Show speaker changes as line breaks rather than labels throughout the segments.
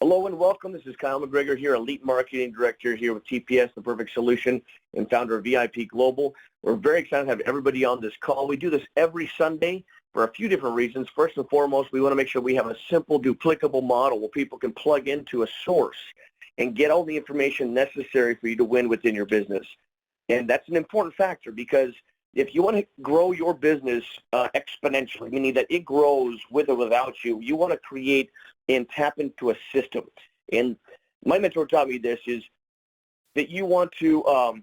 Hello and welcome. This is Kyle McGregor here, Elite Marketing Director here with TPS, The Perfect Solution, and founder of VIP Global. We're very excited to have everybody on this call. We do this every Sunday for a few different reasons. First and foremost, we want to make sure we have a simple, duplicable model where people can plug into a source and get all the information necessary for you to win within your business. And that's an important factor because if you want to grow your business exponentially, meaning that it grows with or without you, you want to create and tap into a system. And my mentor taught me this is that you want to,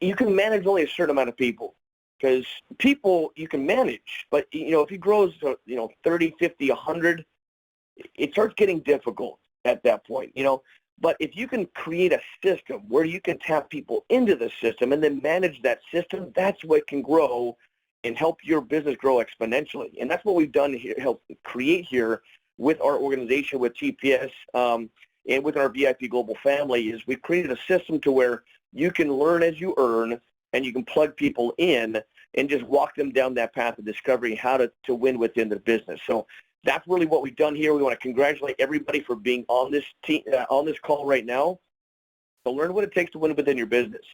you can manage only a certain amount of people because people you can manage, but if he grows to, 30, 50, 100, it starts getting difficult at that point, But if you can create a system where you can tap people into the system and then manage that system, that's what can grow and help your business grow exponentially. And that's what we've done here, help create here with our organization, with TPS, and with our VIP Global family, is we've created a system to where you can learn as you earn and you can plug people in and just walk them down that path of discovering how to win within the business. So that's really what we've done here. We want to congratulate everybody for being on this on this call right now. So learn what it takes to win within your business.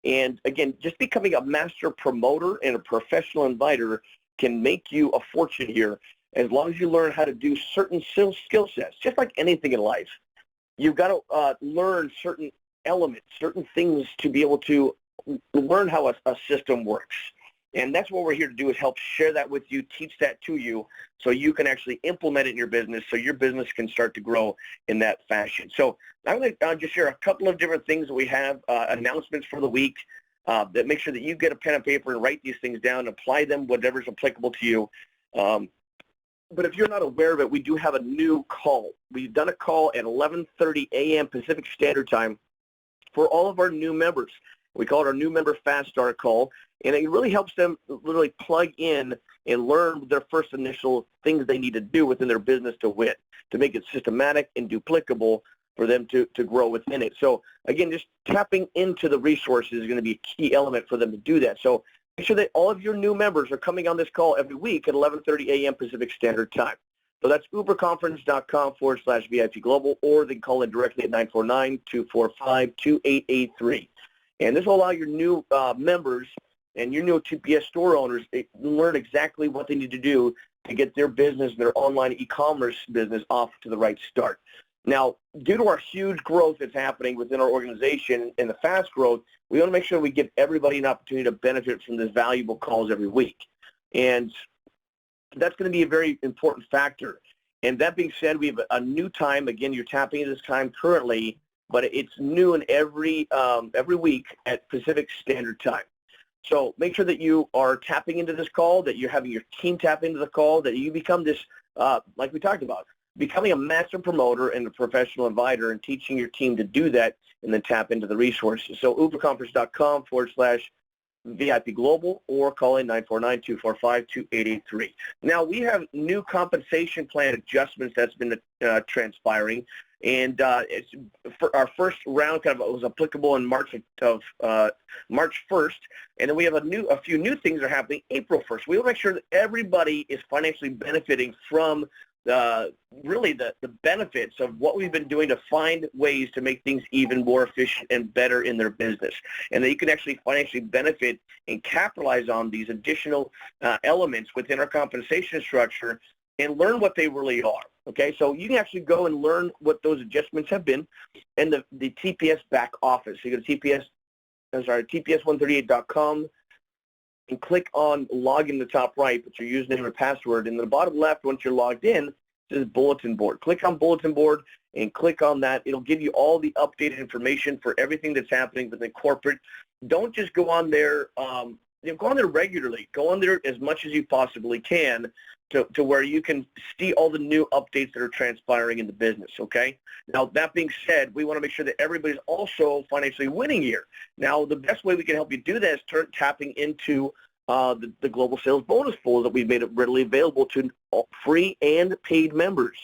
And again, just becoming a master promoter and a professional inviter can make you a fortune here as long as you learn how to do certain skill sets. Just like anything in life, you've got to learn certain elements, certain things to be able to learn how a system works. And that's what we're here to do, is help share that with you, teach that to you, so you can actually implement it in your business so your business can start to grow in that fashion. So I'm going to just share a couple of different things that we have, announcements for the week, that make sure that you get a pen and paper and write these things down, apply them, whatever's applicable to you. But if you're not aware of it, we do have a new call. We've done a call at 11:30 a.m. Pacific Standard Time for all of our new members. We call it our new member fast start call, and it really helps them literally plug in and learn their first initial things they need to do within their business to win, to make it systematic and duplicable for them to grow within it. So again, just tapping into the resources is going to be a key element for them to do that. So make sure that all of your new members are coming on this call every week at 11:30 a.m. Pacific Standard Time. So that's uberconference.com/VIP Global, or they can call in directly at 949-245-2883. And this will allow your new members and your new TPS store owners to learn exactly what they need to do to get their business, their online e-commerce business, off to the right start. Now, due to our huge growth that's happening within our organization and the fast growth, we want to make sure we give everybody an opportunity to benefit from these valuable calls every week. And that's going to be a very important factor. And that being said, we have a new time. Again, you're tapping into this time currently, but it's noon every week at Pacific Standard Time. So make sure that you are tapping into this call, that you're having your team tap into the call, that you become this, like we talked about, becoming a master promoter and a professional inviter and teaching your team to do that and then tap into the resources. So uberconference.com/VIP Global, or call in 949-245-2883. Now, we have new compensation plan adjustments that's been transpiring. And it's for our first round kind of was applicable in March 1st, and then we have a few new things that are happening April 1st. We will make sure that everybody is financially benefiting from really the benefits of what we've been doing to find ways to make things even more efficient and better in their business, and that you can actually financially benefit and capitalize on these additional elements within our compensation structure and learn what they really are. Okay, so you can actually go and learn what those adjustments have been in the TPS back office. So you go to TPS138.com and click on log in the top right, put your username and password. And in the bottom left, once you're logged in, it says bulletin board. Click on bulletin board and click on that. It'll give you all the updated information for everything that's happening within corporate. Don't just go on there. Go on there regularly. Go on there as much as you possibly can to where you can see all the new updates that are transpiring in the business, okay? Now, that being said, we want to make sure that everybody's also financially winning here. Now, the best way we can help you do that is tapping into the Global Sales Bonus Pool that we've made it readily available to free and paid members.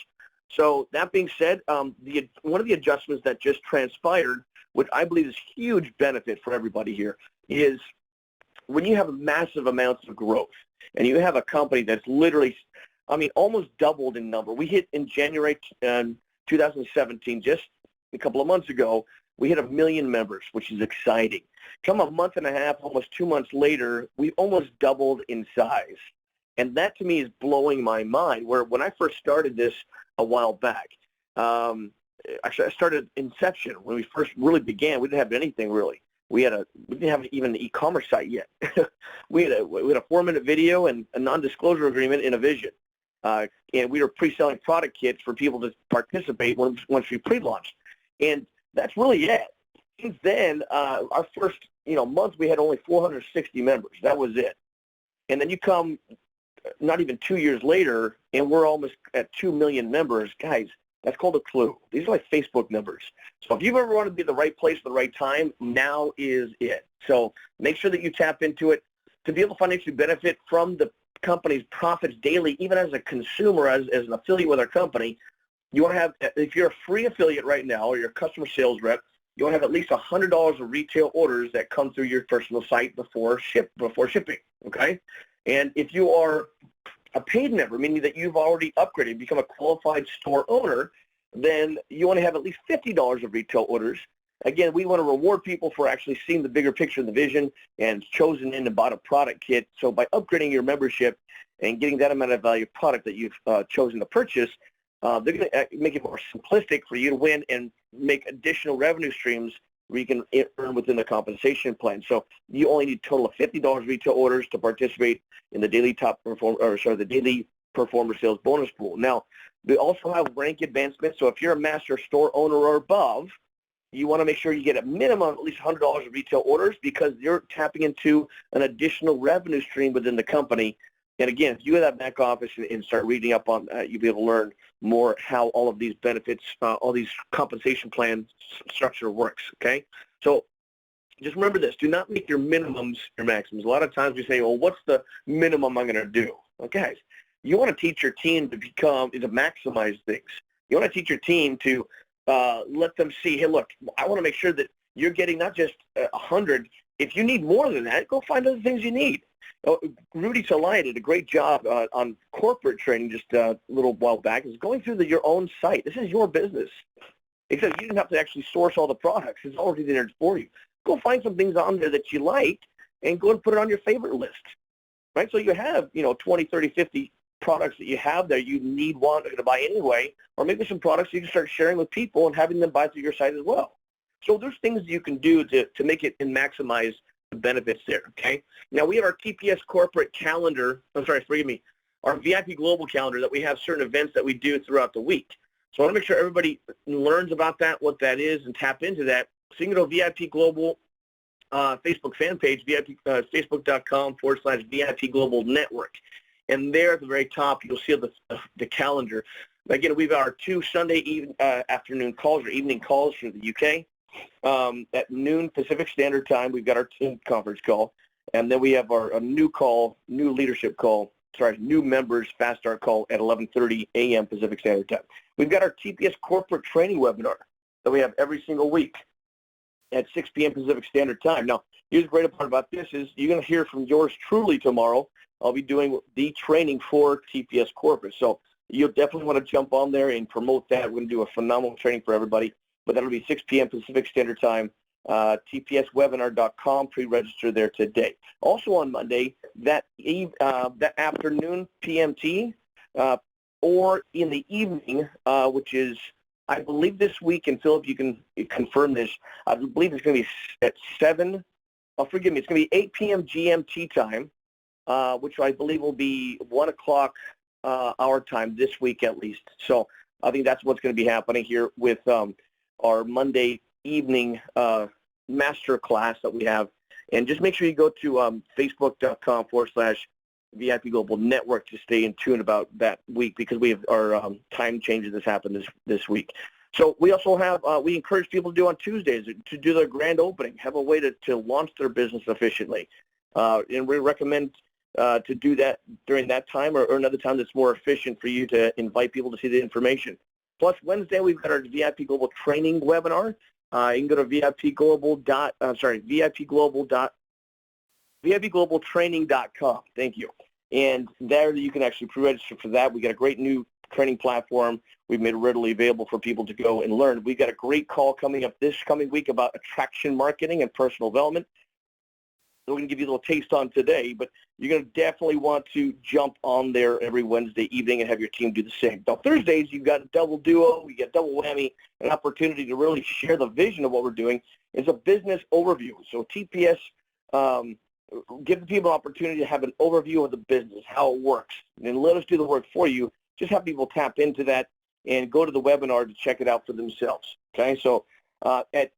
So that being said, one of the adjustments that just transpired, which I believe is huge benefit for everybody here, is when you have massive amounts of growth and you have a company that's literally, almost doubled in number. We hit in January 2017, just a couple of months ago, we hit 1 million members, which is exciting. Come a month and a half, almost 2 months later, we almost doubled in size. And that to me is blowing my mind, where when I first started this a while back, actually I started inception. When we first really began, we didn't have anything really. We didn't have even an e-commerce site yet. we had a 4-minute video and a non-disclosure agreement in a vision. And we were pre-selling product kits for people to participate once we pre-launched. And that's really it. Since then, our first month, we had only 460 members. That was it. And then you come not even 2 years later, and we're almost at 2 million members. Guys, that's called a clue. These are like Facebook numbers. So if you've ever wanted to be at the right place at the right time, now is it. So make sure that you tap into it to be able to financially benefit from the company's profits daily, even as a consumer, as an affiliate with our company. You want to have, if you're a free affiliate right now or you're a customer sales rep, you want to have at least $100 of retail orders that come through your personal site before shipping, okay? And if you are a paid member, meaning that you've already upgraded, become a qualified store owner, then you want to have at least $50 of retail orders. Again, we want to reward people for actually seeing the bigger picture and the vision and chosen in and bought a product kit. So by upgrading your membership and getting that amount of value product that you've chosen to purchase, they're going to make it more simplistic for you to win and make additional revenue streams where you can earn within the compensation plan. So you only need a total of $50 retail orders to participate in the daily the daily performer sales bonus pool. Now, they also have rank advancement. So if you're a master store owner or above, you want to make sure you get a minimum of at least $100 of retail orders, because you're tapping into an additional revenue stream within the company. And again, if you have that back office and start reading up on you'll be able to learn more how all of these benefits, all these compensation plan structure works, okay? So just remember this. Do not make your minimums your maximums. A lot of times we say, well, what's the minimum I'm going to do? Well, guys, you want to teach your team to maximize things. You want to teach your team to let them see, hey, look, I want to make sure that you're getting not just 100. If you need more than that, go find other things you need. Rudy Salai did a great job on corporate training just a little while back. Is going through your own site. This is your business. Except you didn't have to actually source all the products. It's already there for you. Go find some things on there that you like and go and put it on your favorite list. Right? So you have, 20, 30, 50 products that you have there you need, want, or going to buy anyway, or maybe some products you can start sharing with people and having them buy through your site as well. So there's things you can do to make it and maximize the benefits there, okay? Now, we have our TPS corporate calendar, our VIP global calendar that we have certain events that we do throughout the week. So I want to make sure everybody learns about that, what that is, and tap into that. So you can go to VIP Global Facebook fan page, facebook.com/VIP Global Network. And there at the very top, you'll see the calendar. Again, we've got our 2 Sunday afternoon calls or evening calls from the UK. At noon Pacific Standard Time, we've got our team conference call. And then we have our new leadership call, new members fast start call at 11:30 a.m. Pacific Standard Time. We've got our TPS corporate training webinar that we have every single week at 6 p.m. Pacific Standard Time. Now, here's the great part about this is you're going to hear from yours truly tomorrow. I'll be doing the training for TPS Corporate. So you'll definitely want to jump on there and promote that. We're going to do a phenomenal training for everybody. But that'll be 6 p.m. Pacific Standard Time, tpswebinar.com. Pre-register there today. Also on Monday, that afternoon PMT, or in the evening, which is, I believe this week, and Philip, you can confirm this, I believe it's going to be at 7, it's going to be 8 p.m. GMT time, which I believe will be 1 o'clock our time this week at least. So I think that's what's going to be happening here with our Monday evening master class that we have. And just make sure you go to facebook.com/VIP Global Network to stay in tune about that week, because we have our time changes that's happened this week. So we also have, we encourage people to do on Tuesdays to do their grand opening, have a way to launch their business efficiently. And we recommend to do that during that time or another time that's more efficient for you to invite people to see the information. Plus, Wednesday, we've got our VIP Global Training webinar. You can go to VIPglobaltraining.com. Thank you. And there you can actually pre-register for that. We got a great new training platform. We've made it readily available for people to go and learn. We've got a great call coming up this coming week about attraction marketing and personal development. We're going to give you a little taste on today, but you're going to definitely want to jump on there every Wednesday evening and have your team do the same. Now, Thursdays, you've got a double duo, you got double whammy, an opportunity to really share the vision of what we're doing. It's a business overview. So TPS give the people an opportunity to have an overview of the business, how it works, and let us do the work for you. Just have people tap into that and go to the webinar to check it out for themselves. Okay, so at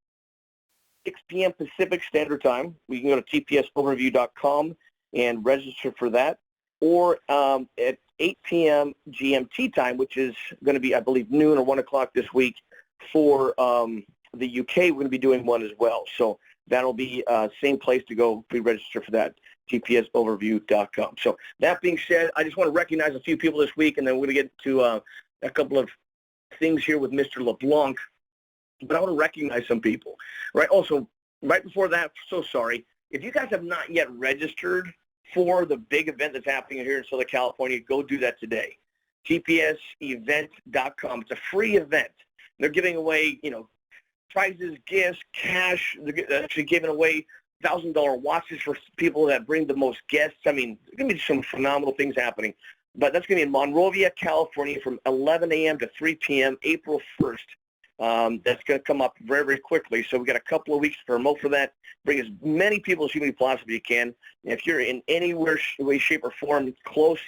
6 p.m. Pacific Standard Time, we can go to tpsoverview.com and register for that, or at 8 p.m. GMT time, which is going to be, I believe, noon or 1 o'clock this week for the UK. We're going to be doing one as well. So that'll be same place to go pre-register for that, tpsoverview.com. So that being said, I just want to recognize a few people this week, and then we're going to get to a couple of things here with Mr. LeBlanc. But I want to recognize some people, right? Also, right before that, so sorry, if you guys have not yet registered for the big event that's happening here in Southern California, go do that today. tpsevent.com. It's a free event. They're giving away, prizes, gifts, cash. They're actually giving away $1,000 watches for people that bring the most guests. I mean, there's going to be some phenomenal things happening. But that's going to be in Monrovia, California from 11 a.m. to 3 p.m., April 1st. That's going to come up very, very quickly. So we've got a couple of weeks to promote for that. Bring as many people as humanly possible you can. And if you're in any way, shape, or form close,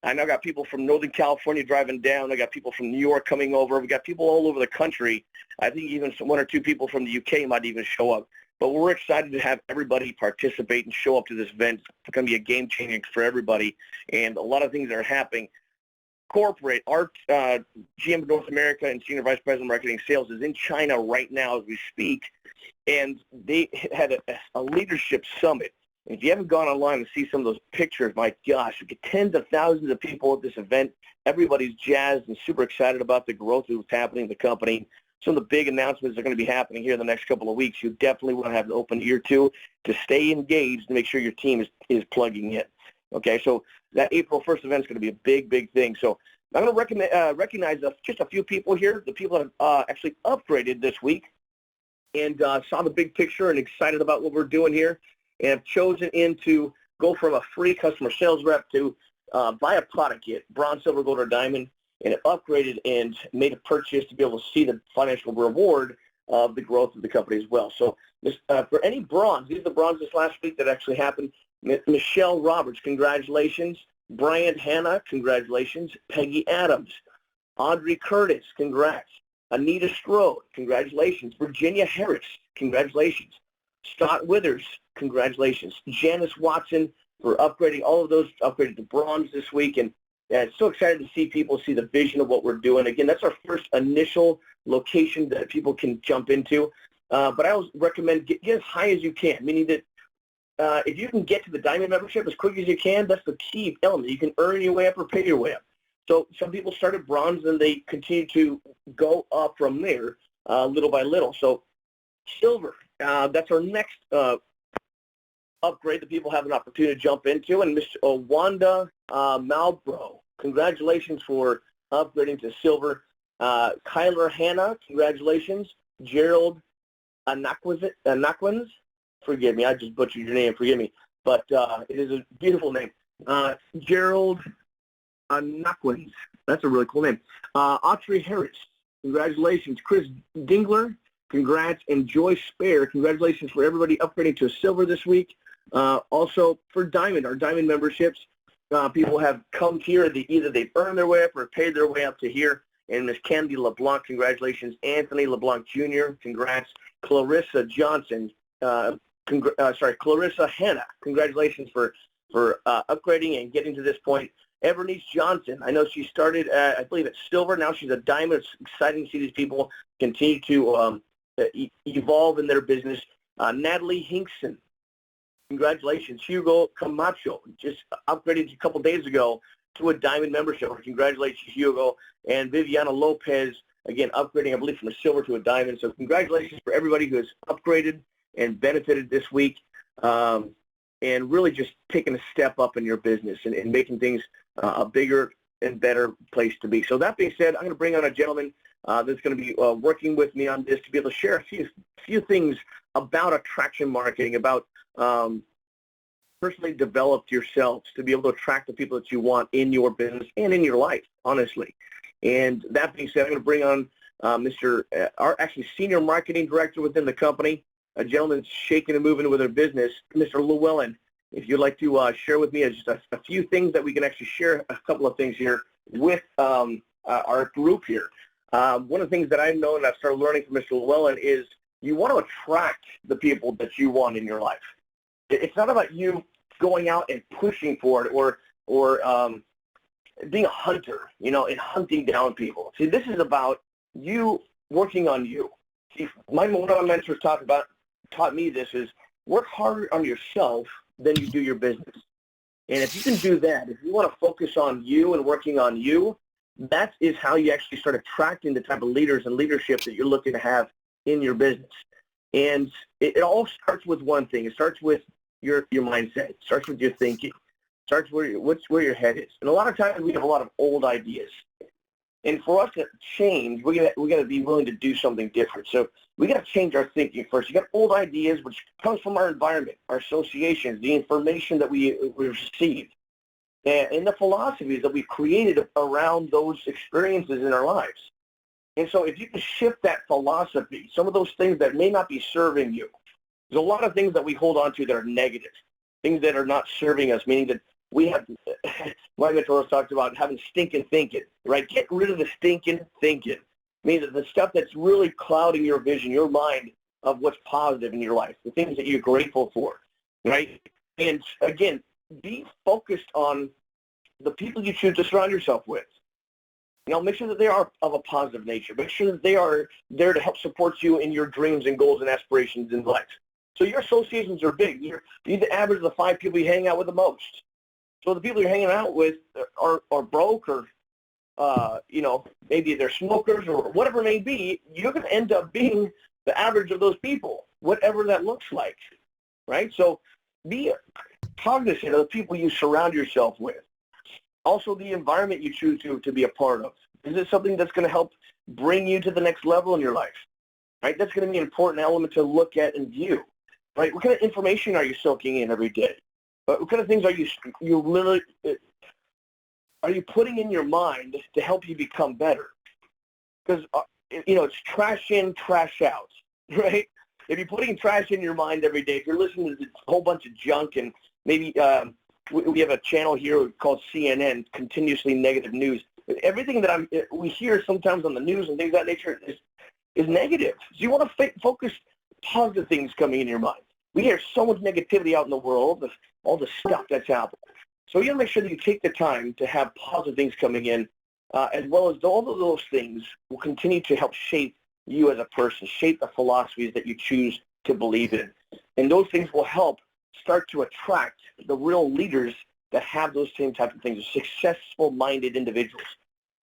I know I got people from Northern California driving down. I got people from New York coming over. We got people all over the country. I think even one or two people from the UK might even show up. But we're excited to have everybody participate and show up to this event. It's going to be a game changer for everybody, and a lot of things are happening. Corporate, our GM of North America and Senior Vice President of Marketing Sales is in China right now as we speak, and they had a leadership summit. And if you haven't gone online and see some of those pictures, my gosh, we get tens of thousands of people at this event. Everybody's jazzed and super excited about the growth that's happening in the company. Some of the big announcements are going to be happening here in the next couple of weeks. You definitely want to have an open ear to stay engaged and make sure your team is plugging in. Okay, so that April 1st event is going to be a big, big thing. So I'm going to recognize just a few people here, the people that have actually upgraded this week and saw the big picture and excited about what we're doing here, and have chosen to go from a free customer sales rep to buy a product kit, bronze, silver, gold, or diamond, and have upgraded and made a purchase to be able to see the financial reward of the growth of the company as well. So this, for any bronze, these are the bronze this last week that actually happened. Michelle Roberts, congratulations. Bryant Hanna, congratulations. Peggy Adams. Audrey Curtis, congrats. Anita Strode, congratulations. Virginia Harris, congratulations. Scott Withers, congratulations. Janice Watson for upgrading. All of those upgraded to bronze this week, and so excited to see people see the vision of what we're doing. Again, that's our first initial location that people can jump into, but I always recommend get as high as you can, meaning that if you can get to the diamond membership as quick as you can, that's the key element. You can earn your way up or pay your way up. So some people start at bronze and they continue to go up from there little by little. So silver, that's our next upgrade that people have an opportunity to jump into. And Ms. Wanda Malbro, congratulations for upgrading to silver. Kyler Hanna, congratulations. Gerald Anaquins, forgive me, I just butchered your name, forgive me, but it is a beautiful name. Gerald Anaquins, that's a really cool name. Audrey Harris, congratulations. Chris Dingler, congrats. And Joy Spare, congratulations for everybody upgrading to a silver this week. Also for diamond, our diamond memberships, people have come here, either they've earned their way up or paid their way up to here. And Miss Candy LeBlanc, congratulations. Anthony LeBlanc Jr., congrats. Clarissa Johnson, Clarissa Hanna, congratulations for upgrading and getting to this point. Evernice Johnson, I know she started, I believe, at silver. Now she's a diamond. It's exciting to see these people continue to evolve in their business. Natalie Hinkson, congratulations. Hugo Camacho just upgraded a couple days ago to a diamond membership. Congratulations, Hugo. And Viviana Lopez, again, upgrading, I believe, from a silver to a diamond. So congratulations for everybody who has upgraded and benefited this week, and really just taking a step up in your business and making things bigger and better place to be. So that being said, I'm going to bring on a gentleman that's going to be working with me on this to be able to share a few things about attraction marketing, about personally developed yourselves to be able to attract the people that you want in your business and in your life, honestly. And that being said, I'm going to bring on our actually senior marketing director within the company, a gentleman that's shaking and moving with their business, Mr. Llewellyn. If you'd like to share with me just a few things that we can actually share, a couple of things here with our group here. One of the things that I know and I've started learning from Mr. Llewellyn is you want to attract the people that you want in your life. It's not about you going out and pushing for it or being a hunter, and hunting down people. See, this is about you working on you. See, one of my mentors taught me this is work harder on yourself than you do your business. And if you can do that, if you want to focus on you and working on you, that is how you actually start attracting the type of leaders and leadership that you're looking to have in your business. And it all starts with one thing. It starts with your mindset. It starts with your thinking. It starts where your head is. And a lot of times we have a lot of old ideas. And for us to change, we got to be willing to do something different. So we got to change our thinking first. You got old ideas, which comes from our environment, our associations, the information that we received, and the philosophies that we've created around those experiences in our lives. And so if you can shift that philosophy, some of those things that may not be serving you, there's a lot of things that we hold on to that are negative, things that are not serving us, meaning that we have, my mentor talked about having stinking thinking, right? Get rid of the stinking thinking. Means the stuff that's really clouding your vision, your mind of what's positive in your life, the things that you're grateful for, right? And again, be focused on the people you choose to surround yourself with. Make sure that they are of a positive nature. Make sure that they are there to help support you in your dreams and goals and aspirations in life. So your associations are big. You need to average the 5 people you hang out with the most. So the people you're hanging out with are broke or, maybe they're smokers or whatever it may be. You're going to end up being the average of those people, whatever that looks like, right? So be cognizant of the people you surround yourself with. Also, the environment you choose to be a part of. Is it something that's going to help bring you to the next level in your life, right? That's going to be an important element to look at and view, right? What kind of information are you soaking in every day? What kind of things are you putting in your mind to help you become better? Because, it's trash in, trash out, right? If you're putting trash in your mind every day, if you're listening to a whole bunch of junk and maybe we have a channel here called CNN, continuously negative news. Everything that we hear sometimes on the news and things of that nature is negative. So you want to focus positive things coming in your mind. We hear so much negativity out in the world, all the stuff that's happening. So you got to make sure that you take the time to have positive things coming in, as well as all of those things will continue to help shape you as a person, shape the philosophies that you choose to believe in. And those things will help start to attract the real leaders that have those same type of things, successful-minded individuals.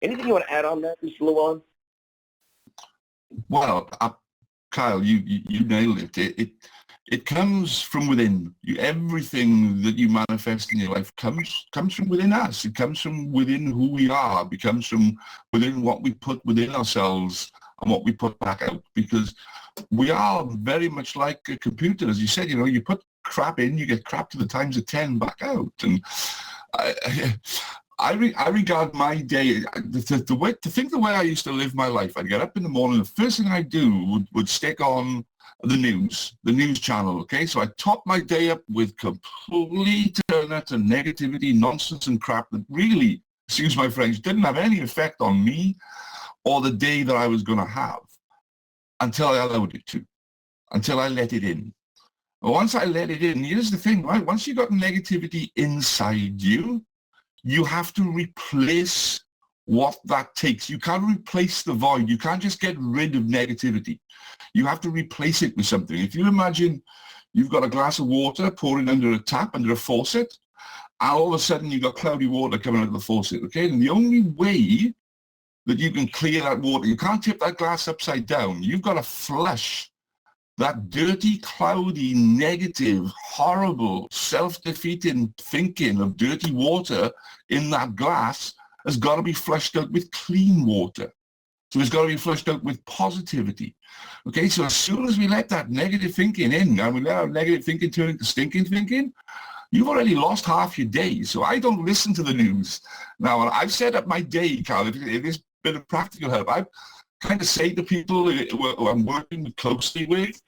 Anything you want to add on that, Mr. Llewellyn?
Well, Kyle, you nailed it. It comes from within. Everything that you manifest in your life comes from within us. It comes from within who we are. It comes from within what we put within ourselves and what we put back out. Because we are very much like a computer, as you said. You put crap in, you get crap to the times of 10 back out. And I regard my day the way I used to live my life. I'd get up in the morning. The first thing I'd do would stick on the news channel. Okay, so I top my day up with complete utter negativity, nonsense, and crap that really, excuse my French, didn't have any effect on me or the day that I was going to have until I allowed it to, until I let it in. Once I let it in, here's the thing, right? Once you got negativity inside you, you have to replace what that takes. You can't replace the void. You can't just get rid of negativity. You have to replace it with something. If you imagine you've got a glass of water pouring under a tap, under a faucet, and all of a sudden you've got cloudy water coming out of the faucet, okay? And the only way that you can clear that water, you can't tip that glass upside down. You've got to flush that dirty, cloudy, negative, horrible, self-defeating thinking of dirty water in that glass has got to be flushed out with clean water. So it's got to be flushed out with positivity. Okay, so as soon as we let that negative thinking in, and we let our negative thinking turn into stinking thinking, you've already lost half your day. So I don't listen to the news. Now, I've set up my day, Carl, if this bit of practical help, I kind of say to people who I'm working closely with,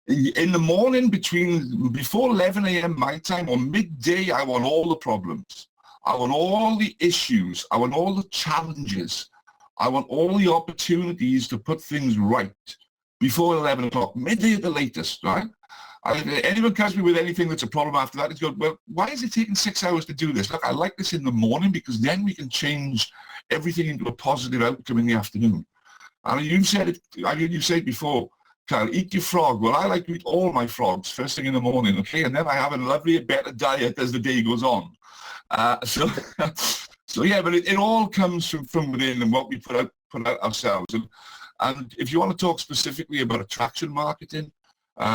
in the morning before 11 a.m. my time or midday, I want all the problems. I want all the issues. I want all the challenges. I want all the opportunities to put things right before 11 o'clock, midday at the latest, right? Anyone comes me with anything that's a problem after that, it's going, well, why is it taking 6 hours to do this? Look, I like this in the morning because then we can change everything into a positive outcome in the afternoon. And you've said it, you've said before, Kyle, eat your frog. Well, I like to eat all my frogs first thing in the morning, okay? And then I have a lovely, better diet as the day goes on. So yeah, but it all comes from within and what we put out ourselves. And if you want to talk specifically about attraction marketing,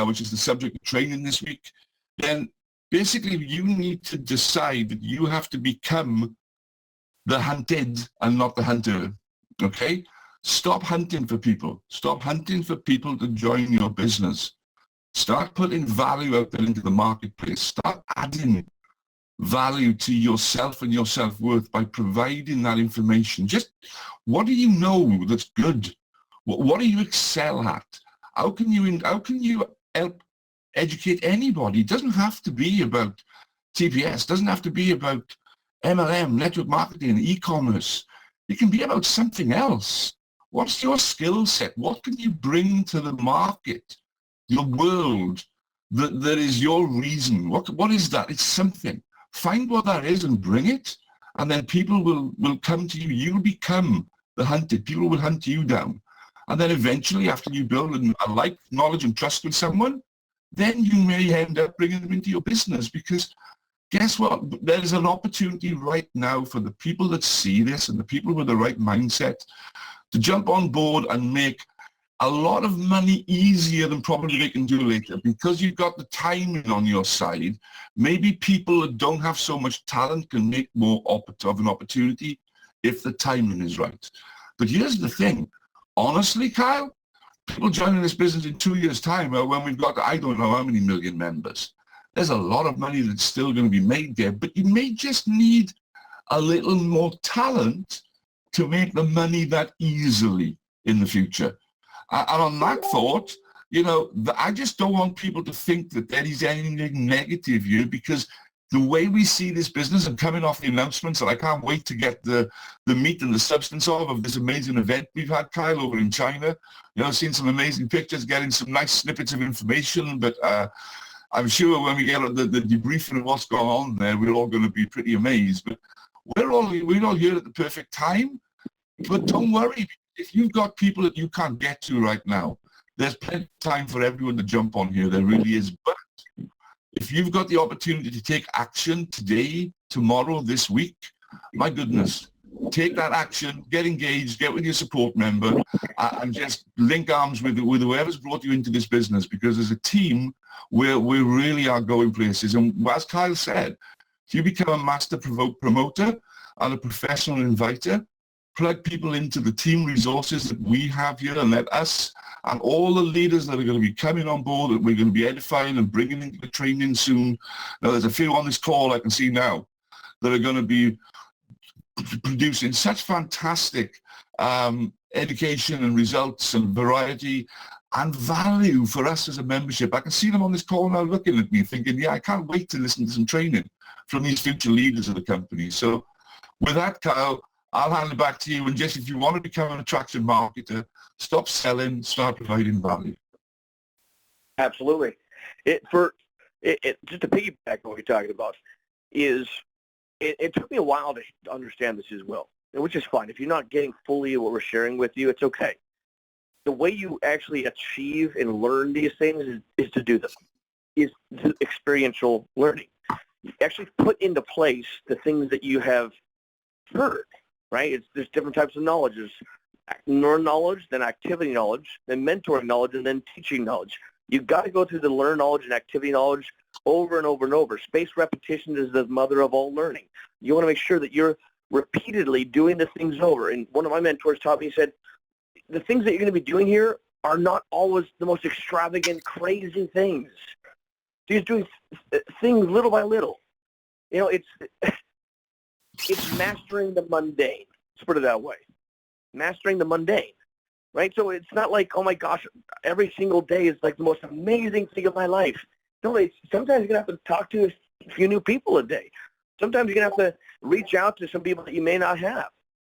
which is the subject of training this week, then basically you need to decide that you have to become the hunted and not the hunter, okay? Stop hunting for people. Stop hunting for people to join your business. Start putting value out there into the marketplace. Start adding value to yourself and your self-worth by providing that information. Just what do you know that's good? What do you excel at? How can you help educate anybody? It doesn't have to be about TPS. It doesn't have to be about MLM, network marketing, e-commerce. It can be about something else. What's your skill set? What can you bring to the market, your world, that is your reason? What is that? It's something. Find what that is and bring it, and then people will come to you. You'll become the hunted. People will hunt you down. And then eventually, after you build a like, knowledge, and trust with someone, then you may end up bringing them into your business, because guess what? There's an opportunity right now for the people that see this and the people with the right mindset to jump on board and make a lot of money easier than probably they can do later, because you've got the timing on your side. Maybe people that don't have so much talent can make more of an opportunity if the timing is right. But here's the thing. Honestly, Kyle, people joining this business in 2 years' time, when we've got, I don't know how many million members, there's a lot of money that's still going to be made there, but you may just need a little more talent to make the money that easily in the future. And on that thought, you know, I just don't want people to think that there is anything negative here, because the way we see this business, and coming off the announcements, and I can't wait to get the meat and the substance of this amazing event we've had, Kyle, over in China. You know, I've seen some amazing pictures, getting some nice snippets of information, but I'm sure when we get the debriefing of what's going on there, we're all going to be pretty amazed. But we're all here at the perfect time. But don't worry, if you've got people that you can't get to right now, there's plenty of time for everyone to jump on here. There really is. But if you've got the opportunity to take action today, tomorrow, this week, my goodness, take that action, get engaged, get with your support member, and just link arms with whoever's brought you into this business, because as a team, we really are going places. And as Kyle said, if you become a master promoter and a professional inviter, plug people into the team resources that we have here, and let us and all the leaders that are going to be coming on board, that we're going to be edifying and bringing into the training soon. Now, there's a few on this call I can see now that are going to be producing such fantastic education and results and variety and value for us as a membership. I can see them on this call now looking at me thinking, yeah, I can't wait to listen to some training from these future leaders of the company. So with that, Kyle, I'll hand it back to you. And just if you want to become an attraction marketer, stop selling, start providing value.
Absolutely. Just to piggyback on what you're talking about, is it took me a while to understand this as well, which is fine. If you're not getting fully what we're sharing with you, it's okay. The way you actually achieve and learn these things is to do them, is experiential learning. You actually put into place the things that you have heard. Right? There's different types of knowledge. There's learn knowledge, then activity knowledge, then mentoring knowledge, and then teaching knowledge. You've got to go through the learn knowledge and activity knowledge over and over and over. Spaced repetition is the mother of all learning. You want to make sure that you're repeatedly doing the things over. And one of my mentors taught me, he said, the things that you're going to be doing here are not always the most extravagant, crazy things. So he's doing things little by little. You know, it's mastering the mundane. Let's put it that way. Mastering the mundane, right? So it's not like, oh my gosh, every single day is like the most amazing thing of my life. No, sometimes you're going to have to talk to a few new people a day. Sometimes you're going to have to reach out to some people that you may not have.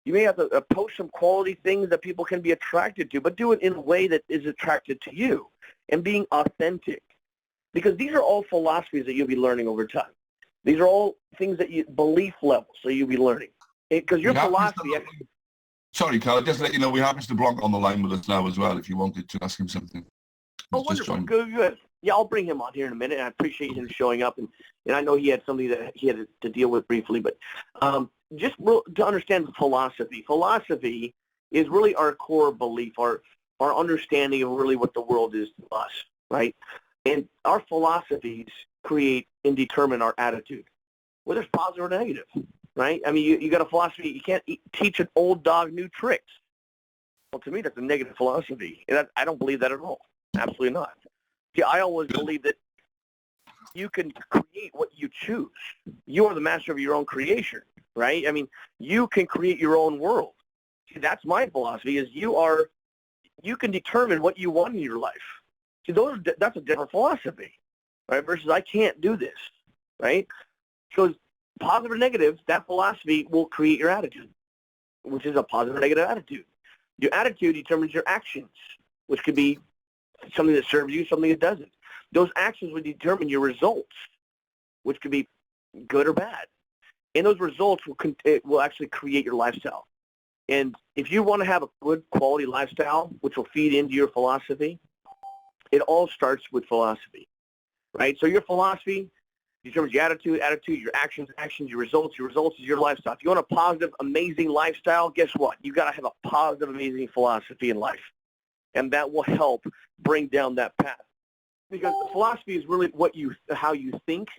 You may have to post some quality things that people can be attracted to, but do it in a way that is attracted to you and being authentic. Because these are all philosophies that you'll be learning over time. These are all things that belief levels that you'll be learning. Because your philosophy...
Sorry, Carl, just to let you know, we have Mr. Blanc on the line with us now as well, if you wanted to ask him something.
Oh, wonderful. Good. Yeah, I'll bring him on here in a minute. I appreciate him showing up. And I know he had something that he had to deal with briefly. But just to understand philosophy. Philosophy is really our core belief, our understanding of really what the world is to us, right? And our philosophies create and determine our attitude, whether it's positive or negative, right? I mean, you got a philosophy, you can't teach an old dog new tricks. Well, to me, that's a negative philosophy. And I don't believe that at all. Absolutely not. See, I always believe that you can create what you choose. You are the master of your own creation, right? I mean, you can create your own world. See, that's my philosophy, is you can determine what you want in your life. See, that's a different philosophy, right? Versus I can't do this, right? So positive or negative, that philosophy will create your attitude, which is a positive or negative attitude. Your attitude determines your actions, which could be something that serves you, something that doesn't. Those actions will determine your results, which could be good or bad. And those results will actually create your lifestyle. And if you want to have a good quality lifestyle, which will feed into your philosophy, it all starts with philosophy, right? So your philosophy determines your attitude, your actions, your results is your lifestyle. If you want a positive, amazing lifestyle, guess what? You got to have a positive, amazing philosophy in life. And that will help bring down that path. Because philosophy is really how you think.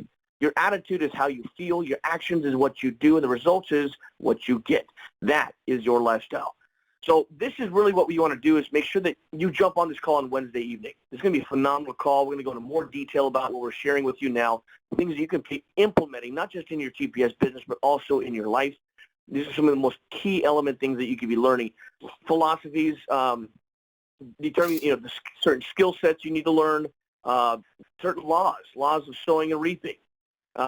Your attitude is how you feel. Your actions is what you do. And the results is what you get. That is your lifestyle. So this is really what we want to do, is make sure that you jump on this call on Wednesday evening. It's going to be a phenomenal call. We're going to go into more detail about what we're sharing with you now, things that you can be implementing, not just in your GPS business, but also in your life. These are some of the most key element things that you could be learning. Philosophies, determining the certain skill sets you need to learn, certain laws of sowing and reaping.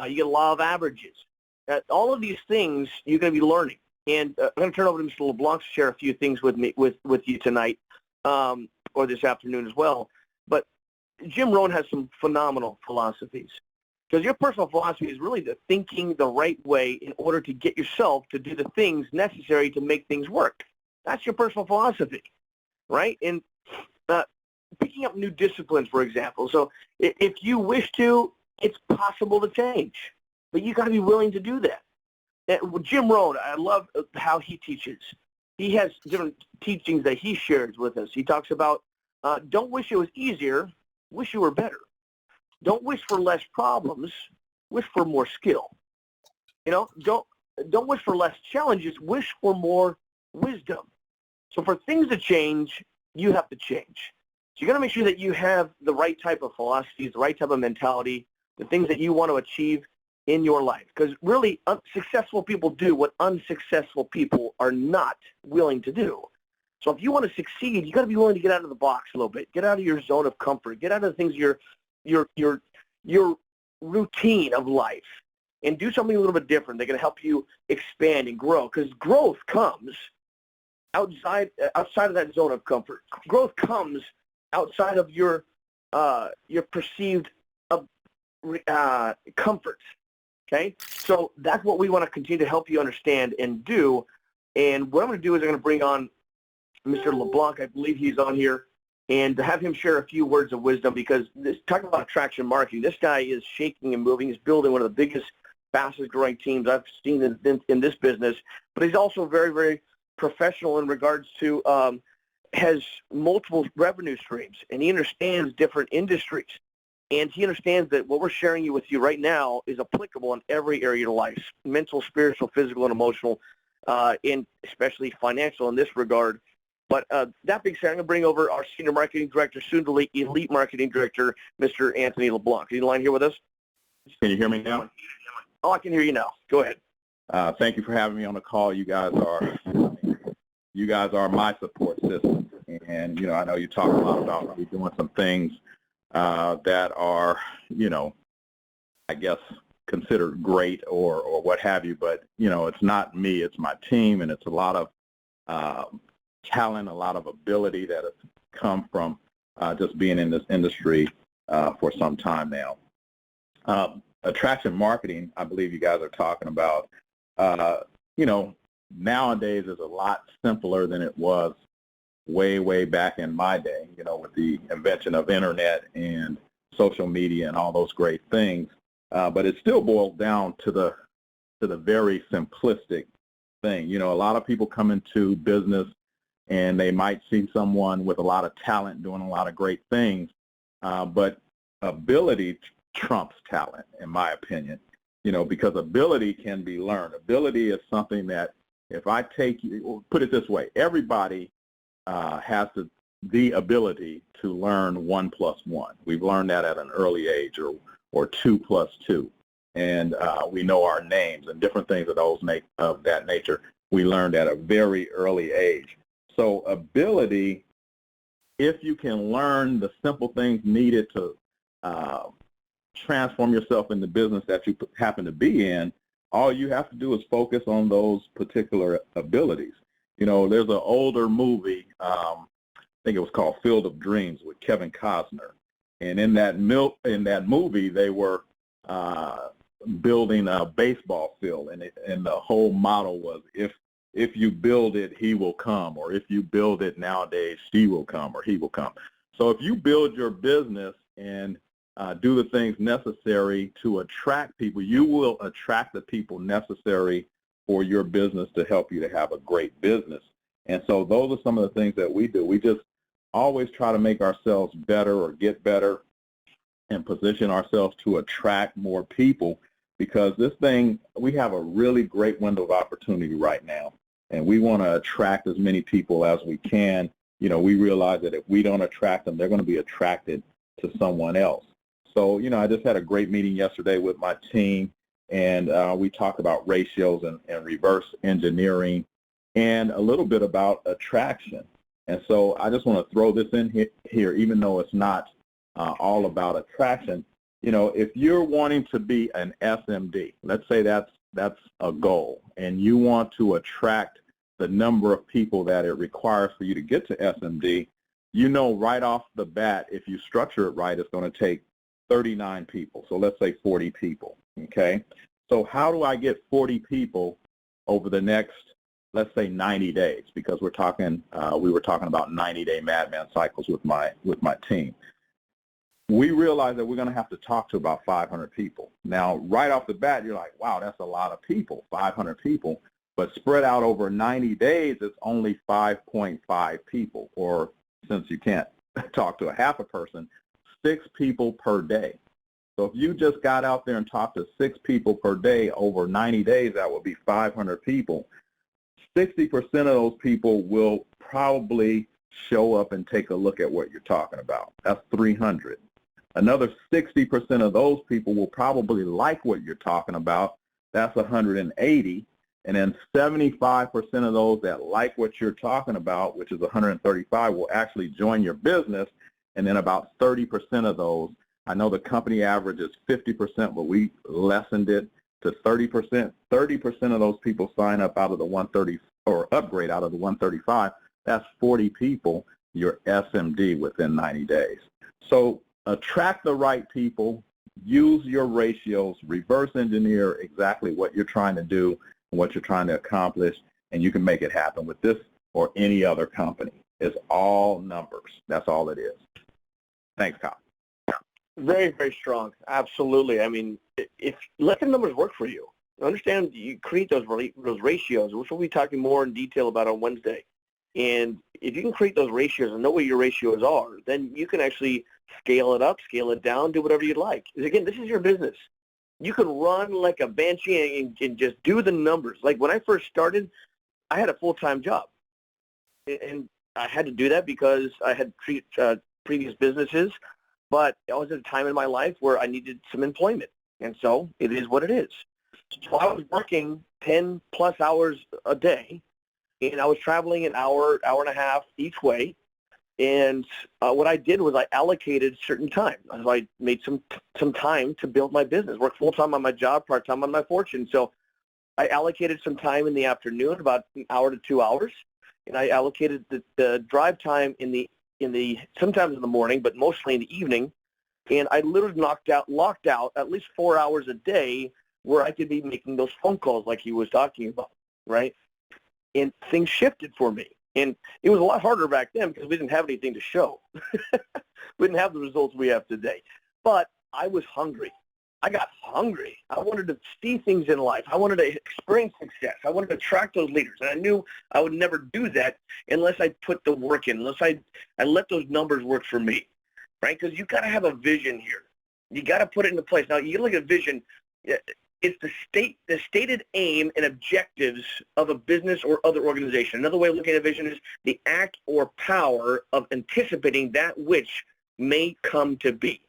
You get a law of averages. All of these things you're going to be learning. And I'm going to turn over to Mr. LeBlanc to share a few things with you tonight, or this afternoon as well. But Jim Rohn has some phenomenal philosophies. Because your personal philosophy is really the thinking the right way in order to get yourself to do the things necessary to make things work. That's your personal philosophy, right? And picking up new disciplines, for example. So if you wish to, it's possible to change. But you got to be willing to do that. Jim Rohn, I love how he teaches. He has different teachings that he shares with us. He talks about don't wish it was easier, wish you were better. Don't wish for less problems, wish for more skill. Don't wish for less challenges, wish for more wisdom. So for things to change, you have to change. So you got to make sure that you have the right type of philosophies, the right type of mentality, the things that you want to achieve in your life. Because really, successful people do what unsuccessful people are not willing to do. So if you want to succeed, you got to be willing to get out of the box a little bit, get out of your zone of comfort, get out of the things your routine of life, and do something a little bit different. They're going to help you expand and grow, because growth comes outside of that zone of comfort. Growth comes outside of your perceived comfort. Okay, so that's what we want to continue to help you understand and do. And what I'm going to do is I'm going to bring on Mr. LeBlanc. I believe he's on here, and to have him share a few words of wisdom, because talking about attraction marketing, this guy is shaking and moving. He's building one of the biggest, fastest growing teams I've seen in this business. But he's also very, very professional in regards to has multiple revenue streams, and he understands different industries. And he understands that what we're sharing with you right now is applicable in every area of your life, mental, spiritual, physical, and emotional, and especially financial in this regard. But that being said, I'm going to bring over our Senior Marketing Director, soon to Elite Marketing Director, Mr. Anthony LeBlanc. Are you in line here with us?
Can you hear me now?
Oh, I can hear you now. Go ahead.
Thank you for having me on the call. You guys are my support system. And, I know you talk a lot about me doing some things that are, I guess, considered great or what have you. But, it's not me. It's my team, and it's a lot of talent, a lot of ability that has come from just being in this industry for some time now. Attraction marketing, I believe you guys are talking about, nowadays is a lot simpler than it was way back in my day, with the invention of internet and social media and all those great things. But it still boils down to the very simplistic thing. A lot of people come into business and they might see someone with a lot of talent doing a lot of great things, but ability trumps talent, in my opinion, because ability can be learned. Ability is something that if I take you, put it this way, everybody has the ability to learn 1 + 1. We've learned that at an early age, or 2 + 2. And we know our names and different things of that nature we learned at a very early age. So ability, if you can learn the simple things needed to transform yourself in the business that you happen to be in, all you have to do is focus on those particular abilities. There's an older movie, I think it was called Field of Dreams with Kevin Costner. And in that movie, they were building a baseball field, and the whole model was, if you build it, he will come, or if you build it nowadays, she will come or he will come. So if you build your business and do the things necessary to attract people, you will attract the people necessary for your business to help you to have a great business. And so those are some of the things that we do. We just always try to make ourselves better or get better and position ourselves to attract more people, because this thing, we have a really great window of opportunity right now, and we want to attract as many people as we can. We realize that if we don't attract them, they're going to be attracted to someone else. So, I just had a great meeting yesterday with my team, and we talked about ratios and reverse engineering and a little bit about attraction. And so I just want to throw this in here, even though it's not all about attraction. If you're wanting to be an SMD, let's say that's a goal, and you want to attract the number of people that it requires for you to get to SMD, right off the bat, if you structure it right, it's going to take 39 people. So let's say 40 people, okay? So how do I get 40 people over the next, let's say, 90 days? Because we were talking about 90-day Madman cycles with my team. We realize that we're going to have to talk to about 500 people. Now, right off the bat, you're like, wow, that's a lot of people, 500 people. But spread out over 90 days, it's only 5.5 people. Or since you can't talk to a half a person, 6 people per day. So if you just got out there and talked to 6 people per day over 90 days, that would be 500 people. 60% of those people will probably show up and take a look at what you're talking about. That's 300. Another 60% of those people will probably like what you're talking about. That's 180. And then 75% of those that like what you're talking about, which is 135, will actually join your business. And then about 30% of those, I know the company average is 50%, but we lessened it to 30%. 30% of those people sign up out of the 130 or upgrade out of the 135. That's 40 people, your SMD within 90 days. So attract the right people, use your ratios, reverse engineer exactly what you're trying to do and what you're trying to accomplish, and you can make it happen with this or any other company. It's all numbers. That's all it is. Thanks, Kyle.
Very, very strong. Absolutely. I mean, if let the numbers work for you. Understand you create those ratios, which we'll be talking more in detail about on Wednesday. And if you can create those ratios and know what your ratios are, then you can actually scale it up, scale it down, do whatever you'd like. Again, this is your business. You can run like a banshee and just do the numbers. Like when I first started, I had a full-time job. And I had to do that because I had previous businesses, but I was at a time in my life where I needed some employment. And so it is what it is. So I was working 10 plus hours a day, and I was traveling an hour, hour and a half each way. And what I did was I allocated certain time. So I made some time to build my business, work full-time on my job, part-time on my fortune. So I allocated some time in the afternoon, about an hour to 2 hours, and I allocated the drive time in the sometimes in the morning, but mostly in the evening. And I literally locked out at least 4 hours a day where I could be making those phone calls like he was talking about, right? And things shifted for me. And it was a lot harder back then because we didn't have anything to show. We didn't have the results we have today. But I was hungry. I got hungry. I wanted to see things in life. I wanted to experience success. I wanted to attract those leaders. And I knew I would never do that unless I put the work in, unless I let those numbers work for me, right? Because you got to have a vision here. You got to put it into place. Now, you look at vision, it's the stated aim and objectives of a business or other organization. Another way of looking at vision is the act or power of anticipating that which may come to be.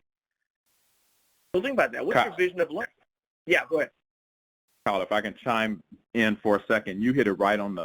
So think about that. What's your vision of life? Yeah, go ahead.
Kyle, if I can chime in for a second, you hit it right on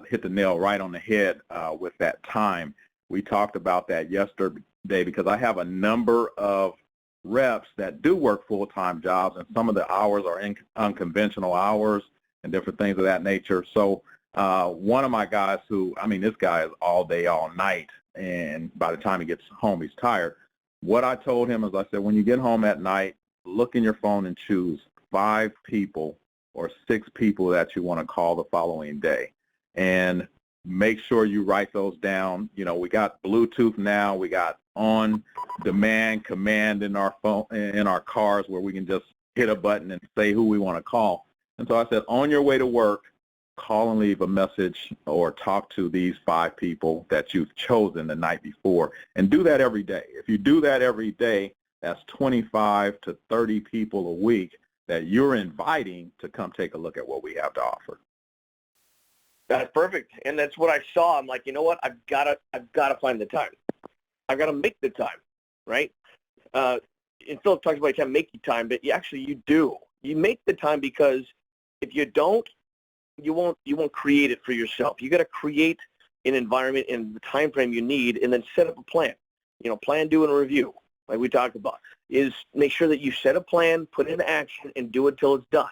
hit the nail right on the head with that time. We talked about that yesterday because I have a number of reps that do work full-time jobs, and some of the hours are unconventional hours and different things of that nature. So one of my guys this guy is all day, all night, and by the time he gets home, he's tired. What I told him is I said, when you get home at night, look in your phone and choose 5 people or 6 people that you want to call the following day. And make sure you write those down. You know, we got Bluetooth now. We got on-demand command in our phone, in our cars, where we can just hit a button and say who we want to call. And so I said, on your way to work, call and leave a message or talk to these 5 people that you've chosen the night before, and do that every day. If you do that every day, that's 25 to 30 people a week that you're inviting to come take a look at what we have to offer.
That's perfect. And that's what I saw. I'm like, you know what? I've got to find the time. I've got to make the time, right? And Philip talks about time, make the time, but you do. You make the time, because if you don't, you won't create it for yourself. You got to create an environment in the time frame you need, and then set up a plan. You know, plan, do, and review, like we talked about, is make sure that you set a plan, put it into action, and do it till it's done,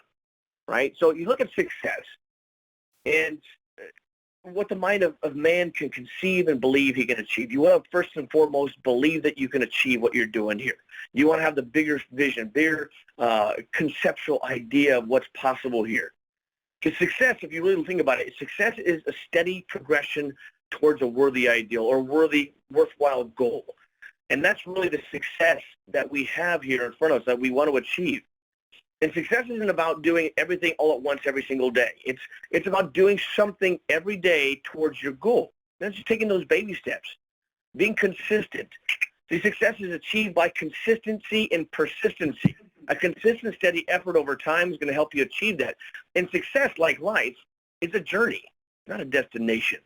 right? So you look at success and what the mind of man can conceive and believe he can achieve. You want to first and foremost believe that you can achieve what you're doing here. You want to have the bigger vision, bigger conceptual idea of what's possible here. Because success, if you really think about it, success is a steady progression towards a worthy ideal or worthwhile goal. And that's really the success that we have here in front of us that we want to achieve. And success isn't about doing everything all at once every single day. It's about doing something every day towards your goal. That's just taking those baby steps, being consistent. The success is achieved by consistency and persistency. A consistent, steady effort over time is going to help you achieve that. And success, like life, is a journey, not a destination.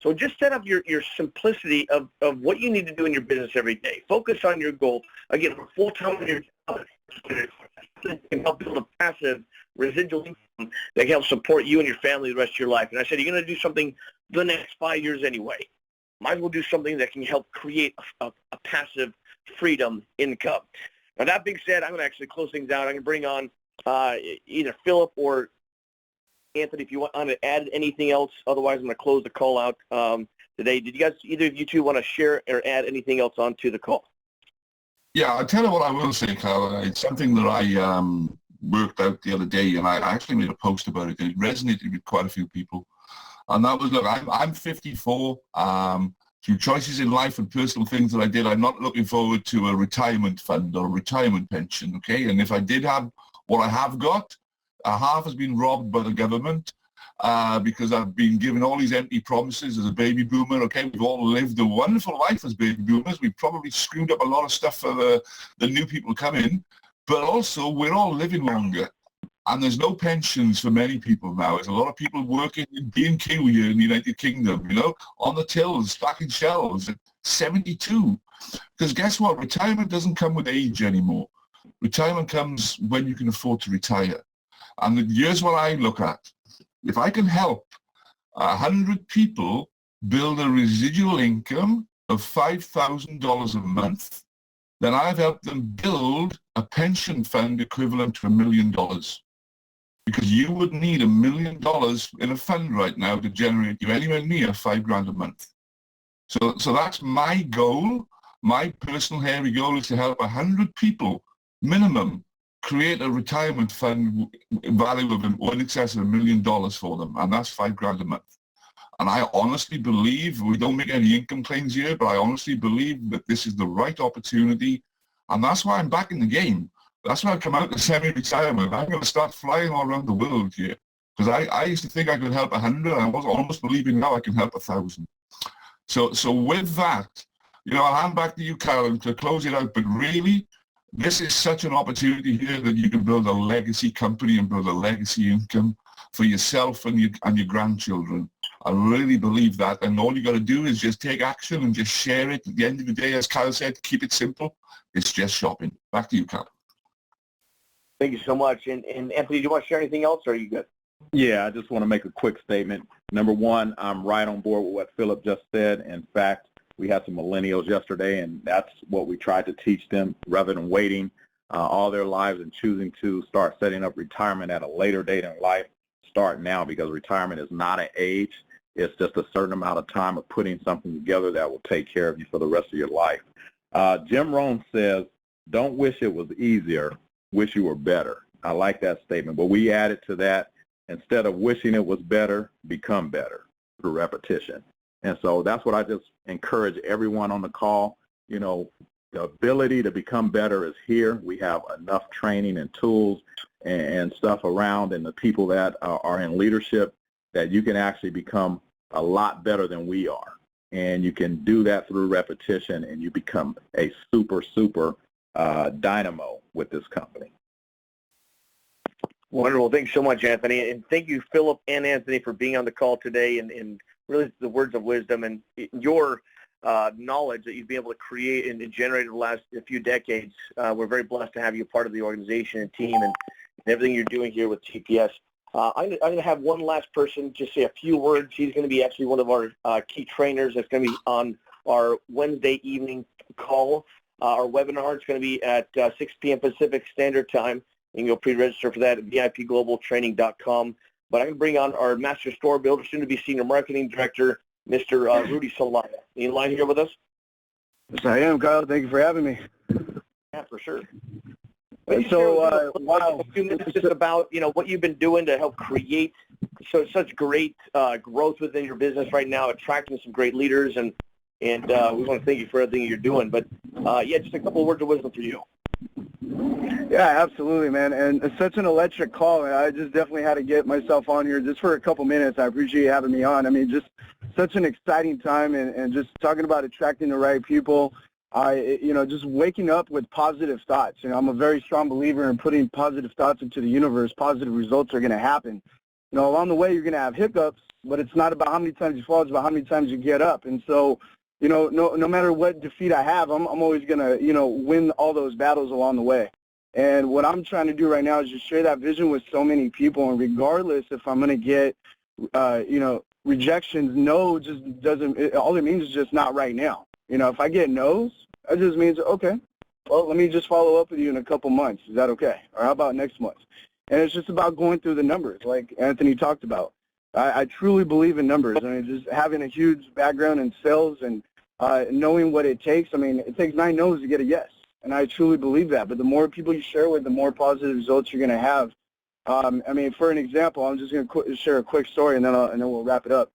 So just set up your simplicity of what you need to do in your business every day. Focus on your goal. Again, full-time on your job can help build a passive residual income that can help support you and your family the rest of your life. And I said, you're going to do something the next 5 years anyway. Might as well do something that can help create a passive freedom income. Now, that being said, I'm going to actually close things out. I'm going to bring on either Philip or Anthony if you want to add anything else. Otherwise, I'm going to close the call out today. Did you guys, either of you two, want to share or add anything else onto the call?
Yeah, I'll tell you what I will say, Kyle. It's something that I worked out the other day, and I actually made a post about it, and it resonated with quite a few people. And that was, look, I'm 54. Through choices in life and personal things that I did, I'm not looking forward to a retirement fund or a retirement pension, okay? And if I did have what I have got, half has been robbed by the government, because I've been given all these empty promises as a baby boomer. Okay, we've all lived a wonderful life as baby boomers. We've probably screwed up a lot of stuff for the new people coming, but also we're all living longer. And there's no pensions for many people now. There's a lot of people working in B&Q here in the United Kingdom, you know, on the tills, stacking shelves at 72. Because guess what? Retirement doesn't come with age anymore. Retirement comes when you can afford to retire. And here's what I look at. If I can help 100 people build a residual income of $5,000 a month, then I've helped them build a pension fund equivalent to $1 million. Because you would need $1 million in a fund right now to generate you anywhere near $5,000 a month. So that's my goal. My personal hairy goal is to help 100 people, minimum, create a retirement fund value of in excess of $1 million for them, and that's $5,000 a month. And I honestly believe, we don't make any income claims here, but I honestly believe that this is the right opportunity, and that's why I'm back in the game. That's why I come out to semi-retirement. I'm going to start flying all around the world here, because I used to think I could help 100. I was almost believing now I can help 1,000. So with that, you know, I'll hand back to you, Carolyn, to close it out. But really, this is such an opportunity here that you can build a legacy company and build a legacy income for yourself and your grandchildren. I really believe that. And all you got to do is just take action and just share it. At the end of the day, as Kyle said, keep it simple. It's just shopping. Back to you, Kyle.
Thank you so much. And Anthony, do you want to share anything else, or are you good?
Yeah, I just want to make a quick statement. Number one, I'm right on board with what Philip just said. In fact, we had some millennials yesterday, and that's what we tried to teach them. Rather than waiting all their lives and choosing to start setting up retirement at a later date in life, start now, because retirement is not an age. It's just a certain amount of time of putting something together that will take care of you for the rest of your life. Jim Rohn says, don't wish it was easier, wish you were better. I like that statement, but we added to that, instead of wishing it was better, become better through repetition. And so that's what I just encourage everyone on the call. You know, the ability to become better is here. We have enough training and tools and stuff around, and the people that are in leadership, that you can actually become a lot better than we are. And you can do that through repetition, and you become a super dynamo with this company.
Wonderful. Thanks so much, Anthony. And thank you, Philip and Anthony, for being on the call today and really the words of wisdom and your knowledge that you've been able to create and generate in the last few decades. We're very blessed to have you part of the organization and team and everything you're doing here with TPS. I'm going to have one last person just say a few words. He's going to be actually one of our key trainers that's going to be on our Wednesday evening call. Our webinar is going to be at 6 p.m. Pacific Standard Time. You can go pre-register for that at VIPglobaltraining.com. But I'm going to bring on our Master Store Builder, soon to be Senior Marketing Director, Mr. Rudy Solana. In line here with us?
Yes, I am, Kyle. Thank you for having me.
Yeah, for sure.
So, wow.
A few minutes just about, you know, what you've been doing to help create such great growth within your business right now, attracting some great leaders, and we want to thank you for everything you're doing. But, yeah, just a couple of words of wisdom for you.
Yeah, absolutely, man. And it's such an electric call. I just definitely had to get myself on here just for a couple minutes. I appreciate you having me on. I mean, just such an exciting time, and just talking about attracting the right people. Just waking up with positive thoughts. You know, I'm a very strong believer in putting positive thoughts into the universe. Positive results are going to happen. You know, along the way, you're going to have hiccups, but it's not about how many times you fall. It's about how many times you get up. And so, you know, no matter what defeat I have, I'm always going to, you know, win all those battles along the way. And what I'm trying to do right now is just share that vision with so many people. And regardless if I'm going to get, rejections, no just doesn't, all it means is just not right now. You know, if I get no's, that just means, okay, well, let me just follow up with you in a couple months. Is that okay? Or how about next month? And it's just about going through the numbers, like Anthony talked about. I truly believe in numbers. I mean, just having a huge background in sales and knowing what it takes. I mean, it takes 9 no's to get a yes. And I truly believe that. But the more people you share with, the more positive results you're going to have. I mean, for an example, I'm just going to share a quick story, and then we'll wrap it up.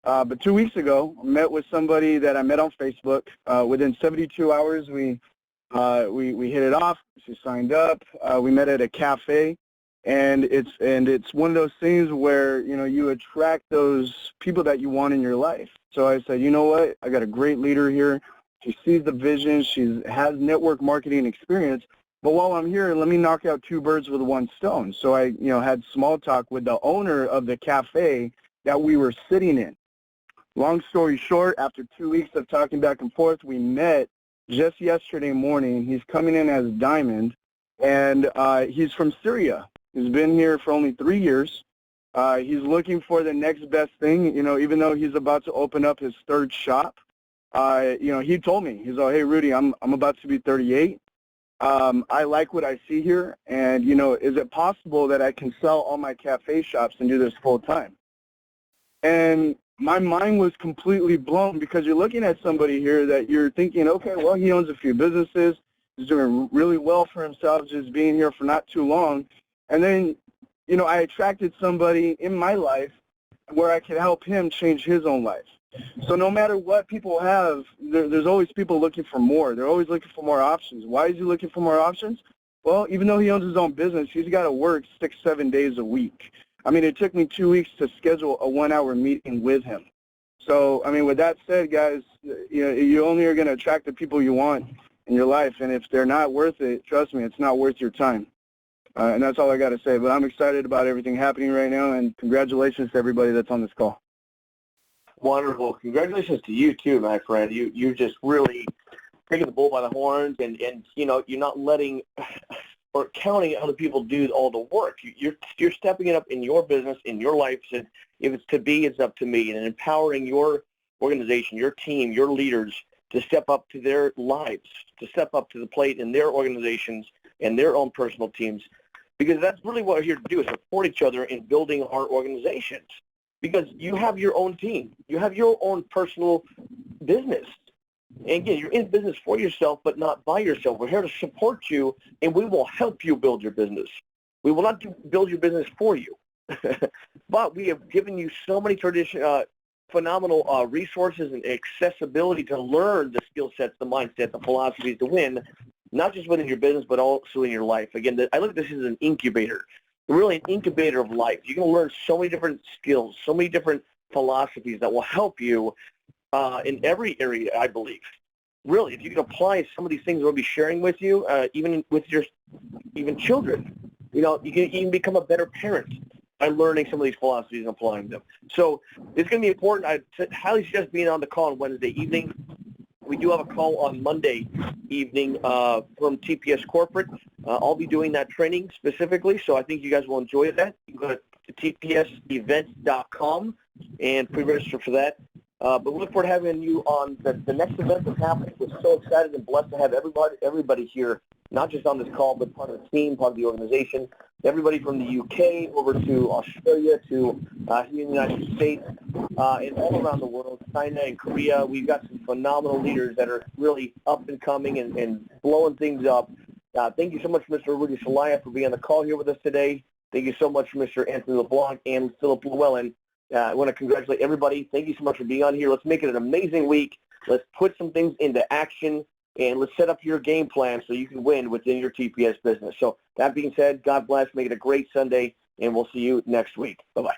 But 2 weeks ago, I met with somebody that I met on Facebook. Within 72 hours, we hit it off. She signed up. We met at a cafe. And it's one of those things where, you know, you attract those people that you want in your life. So I said, you know what? I got a great leader here. She sees the vision. She has network marketing experience. But while I'm here, let me knock out two birds with one stone. So I, you know, had small talk with the owner of the cafe that we were sitting in. Long story short, after 2 weeks of talking back and forth, we met just yesterday morning. He's coming in as Diamond, and he's from Syria. He's been here for only 3 years. He's looking for the next best thing, you know, even though he's about to open up his third shop. You know, he told me, he's like, hey, Rudy, I'm about to be 38. I like what I see here, and, you know, is it possible that I can sell all my cafe shops and do this full time? And my mind was completely blown, because you're looking at somebody here that you're thinking, okay, well, he owns a few businesses. He's doing really well for himself, just being here for not too long. And then, you know, I attracted somebody in my life where I could help him change his own life. So no matter what people have, there's always people looking for more. They're always looking for more options. Why is he looking for more options? Well, even though he owns his own business, he's got to work 6-7 days a week. I mean, it took me 2 weeks to schedule a 1-hour meeting with him. So, I mean, with that said, guys, you know, you only are going to attract the people you want in your life. And if they're not worth it, trust me, it's not worth your time. And that's all I got to say. But I'm excited about everything happening right now, and congratulations to everybody that's on this call.
Wonderful. Congratulations to you too, my friend. You just really taking the bull by the horns, and you know, you're not letting or counting other people do all the work. You're stepping it up in your business, in your life. And if it's to be, it's up to me, and empowering your organization, your team, your leaders to step up to their lives, to step up to the plate in their organizations and their own personal teams, because that's really what we're here to do, is support each other in building our organizations. Because you have your own team. You have your own personal business. And again, you're in business for yourself, but not by yourself. We're here to support you, and we will help you build your business. We will not build your business for you. But we have given you so many phenomenal resources and accessibility to learn the skill sets, the mindset, the philosophies to win, not just within your business, but also in your life. Again, I look at this as an incubator. Really an incubator of life. You're going to learn so many different skills, so many different philosophies that will help you in every area, I believe. Really, if you can apply some of these things we'll be sharing with you, even with your children, you know, you can even become a better parent by learning some of these philosophies and applying them. So it's going to be important. I highly suggest being on the call on Wednesday evening. We do have a call on Monday evening from TPS Corporate. I'll be doing that training specifically, so I think you guys will enjoy that. You can go to tpsevents.com and pre-register for that. But we look forward to having you on the next event that's happening. We're so excited and blessed to have everybody here, not just on this call, but part of the team, part of the organization. Everybody from the UK over to Australia to here in the United States and all around the world, China and Korea. We've got some phenomenal leaders that are really up and coming and blowing things up. Thank you so much, Mr. Rudy Celaya, for being on the call here with us today. Thank you so much, Mr. Anthony LeBlanc and Philip Llewellyn. I want to congratulate everybody. Thank you so much for being on here. Let's make it an amazing week. Let's put some things into action, and let's set up your game plan so you can win within your TPS business. So that being said, God bless. Make it a great Sunday, and we'll see you next week. Bye-bye.